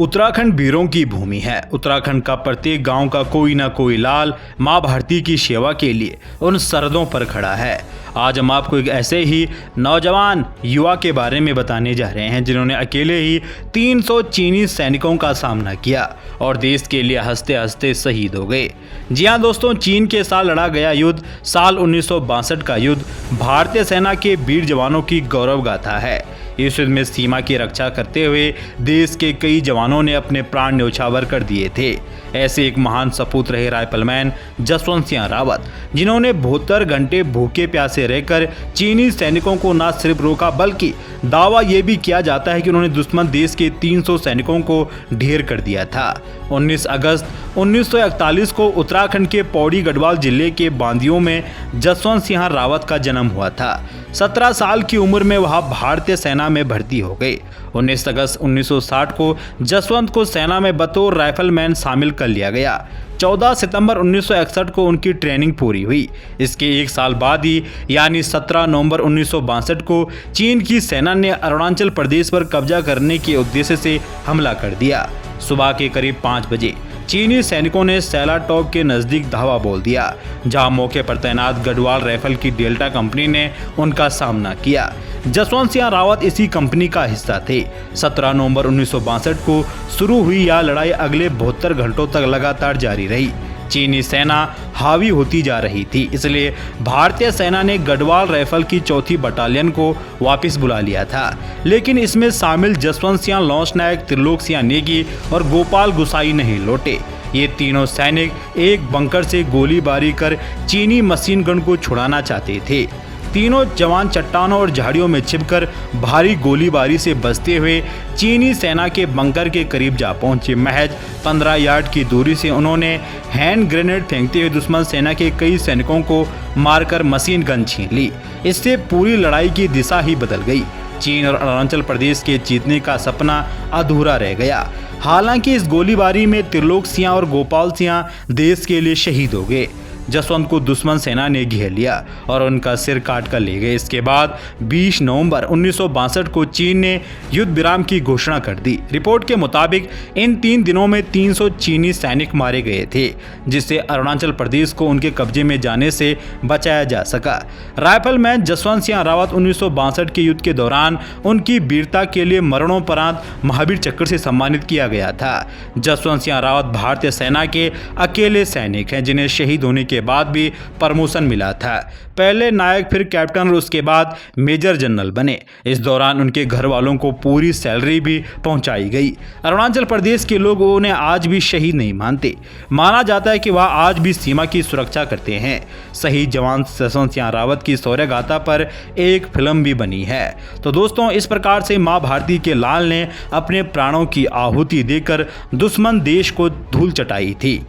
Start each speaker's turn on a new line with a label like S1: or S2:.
S1: उत्तराखंड वीरों की भूमि है। उत्तराखंड का प्रत्येक गांव का कोई ना कोई लाल मां भारती की सेवा के लिए उन सरहदों पर खड़ा है। आज हम आपको एक ऐसे ही नौजवान युवा के बारे में बताने जा रहे हैं जिन्होंने अकेले ही 300 चीनी सैनिकों का सामना किया और देश के लिए हंसते हंसते शहीद हो गए। जी हां दोस्तों, चीन के साथ लड़ा गया युद्ध साल 1962 का युद्ध भारतीय सेना के वीर जवानों की गौरव गाथा है। इस युद्ध में सीमा की रक्षा करते हुए देश के कई जवानों ने अपने प्राण न्यौछावर कर दिए थे। ऐसे एक महान सपूत रहे राइफलमैन जसवंत सिंह रावत, जिन्होंने 72 घंटे भूखे प्यासे रहकर चीनी सैनिकों को न सिर्फ रोका बल्कि दावा यह भी किया जाता है कि उन्होंने दुश्मन देश के 300 सैनिकों को ढेर कर दिया था। 19 अगस्त 1941 को उत्तराखंड के पौड़ी गढ़वाल जिले के बांदियों में जसवंत सिंह रावत का जन्म हुआ था। 17 साल की उम्र में वह भारतीय सेना में भर्ती हो गए। 19 अगस्त 1960 को जसवंत को सेना में बतौर राइफलमैन शामिल कर लिया गया। 14 सितंबर 1961 को उनकी ट्रेनिंग पूरी हुई। इसके एक साल बाद ही यानी 17 नवंबर 1962 को चीन की सेना ने अरुणाचल प्रदेश पर कब्जा करने के उद्देश्य से हमला कर दिया। सुबह के करीब 5 बजे चीनी सैनिकों ने सैला टॉप के नजदीक धावा बोल दिया, जहां मौके पर तैनात गढ़वाल राइफल की डेल्टा कंपनी ने उनका सामना किया। जसवंत सिंह रावत इसी कंपनी का हिस्सा थे। 17 नवंबर 1962 को शुरू हुई यह लड़ाई अगले 72 घंटों तक लगातार जारी रही। चीनी सेना हावी होती जा रही थी, इसलिए भारतीय सेना ने गढ़वाल राइफल की 4थी बटालियन को वापस बुला लिया था। लेकिन इसमें शामिल जसवंत सिंह लॉन्च नायक त्रिलोक सिंह नेगी और गोपाल गुसाई नहीं लौटे। ये तीनों सैनिक एक बंकर से गोलीबारी कर चीनी मशीन गन को छुड़ाना चाहते थे। तीनों जवान चट्टानों और झाड़ियों में छिपकर भारी गोलीबारी से बचते हुए चीनी सेना के बंकर के करीब जा पहुंचे। महज 15 यार्ड की दूरी से उन्होंने हैंड ग्रेनेड फेंकते हुए दुश्मन सेना के कई सैनिकों को मारकर मशीन गन छीन ली। इससे पूरी लड़ाई की दिशा ही बदल गई। चीन और अरुणाचल प्रदेश के जीतने का सपना अधूरा रह गया। हालांकि इस गोलीबारी में त्रिलोक सिंह और गोपाल सिंह देश के लिए शहीद हो गए। जसवंत को दुश्मन सेना ने घेर लिया और उनका सिर काट कर ले गए। इसके बाद 20 नवंबर 1962 को चीन ने युद्ध विराम की घोषणा कर दी। रिपोर्ट के मुताबिक इन 3 दिनों में 300 चीनी सैनिक मारे गए थे, जिससे अरुणाचल प्रदेश को उनके कब्जे में जाने से बचाया जा सका। राइफलमैन जसवंत सिंह रावत 1962 के युद्ध के दौरान उनकी वीरता के लिए मरणोपरांत महावीर चक्र से सम्मानित किया गया था। जसवंत सिंह रावत भारतीय सेना के अकेले सैनिक हैं जिन्हें शहीद होने के बाद भी प्रमोशन मिला था। पहले नायक, फिर कैप्टन और उसके बाद मेजर जनरल बने। इस दौरान उनके घर वालों को पूरी सैलरी भी पहुंचाई गई। अरुणाचल प्रदेश के लोग उन्हें आज भी शहीद नहीं मानते। माना जाता है कि वह आज भी सीमा की सुरक्षा करते हैं। शहीद जवान जसवंत सिंह रावत की शौर्य गाथा पर एक फिल्म भी बनी है। तो दोस्तों, इस प्रकार से मां भारती के लाल ने अपने प्राणों की आहुति देकर दुश्मन देश को धूल चटाई थी।